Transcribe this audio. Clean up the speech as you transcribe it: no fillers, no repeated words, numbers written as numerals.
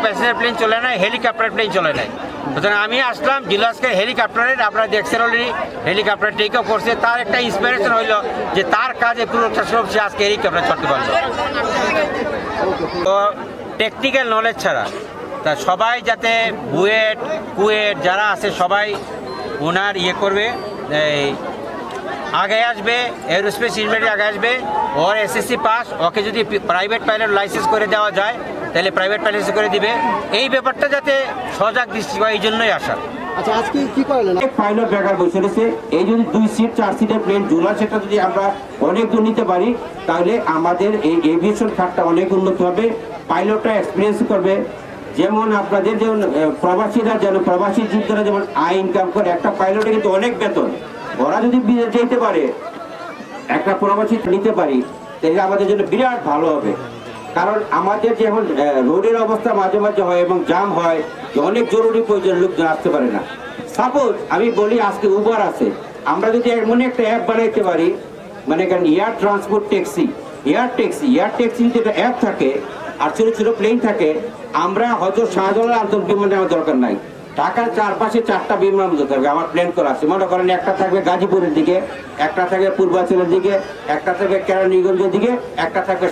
Passenger plane চলে নাই, helicopter plane চলে নাই। সুতরাং আমি আসলাম জিলাসকে হেলিকপ্টারের, আপনারা দেখছেন অলরেডি হেলিকপ্টার টেক অফ করছে। তার একটা ইন্সপিরেশন হইল যে তার কাজে পুরোটা সব সে আজকে হেলিকপ্টার চড়তে পারলো। তো টেকনিক্যাল নলেজ ছাড়া তা সবাই যাতে বুয়েট কুয়েট যারা আছে সবাই ওনার করবে, এই আগে আসবে, এরোস্পেস ইউনিভার্সিটি আগে আসবে, ওর এসএসসি পাস, ওকে যদি প্রাইভেট পাইলট লাইসেন্স করে দেওয়া যায় তাহলে প্রাইভেট পাইলট করে দিবে। এই ব্যাপারটা যাতে সজাগ দৃষ্টি হয় এই জন্যই আসা। আচ্ছা, আজকে কি করলেন? পাইলট বেকার বসে রয়েছে, এই যদি 2 সিট 4 সিটের প্লেন জুলা সেটা যদি আমরা অনেক দূর নিতে পারি তাহলে আমাদের এই এভিয়েশন খাতটা অনেক উন্নত হবে, পাইলটটা এক্সপিরিয়েন্স করবে। যেমন আপনাদের যেমন প্রবাসীরা যেন প্রবাসী যুদ্ধরা যেমন আয় ইনকাম করে, একটা পাইলটে কিন্তু অনেক বেতন, ওরা যদি বিদেশ যেতে পারে একটা প্রবাসী নিতে পারি তাহলে আমাদের জন্য বিরাট ভালো হবে। কারণ আমাদের যেমন রোডের অবস্থা মাঝে মাঝে হয় এবং জাম হয়, অনেক জরুরি প্রয়োজন লোকজন আসতে পারে না। সাপোজ আমি বলি আজকে উবার আছে, আমরা যদি এমন একটা অ্যাপ বানাইতে পারি, মানে air transport taxi, air taxi যদি একটা অ্যাপ থাকে আর ছোট ছোট প্লেন থাকে, আমরা হয়তো শাহজালাল আন্তর্জাতিক বিমান নেওয়ার দরকার নাই, ঢাকার চারপাশে 4টা বিমান থাকবে আমার প্ল্যান করা আছে। মনে করেন একটা থাকবে গাজীপুরের দিকে, একটা থাকবে পূর্বাঞ্চলের দিকে, একটা থাকবে কেরানীগঞ্জের দিকে, একটা থাকবে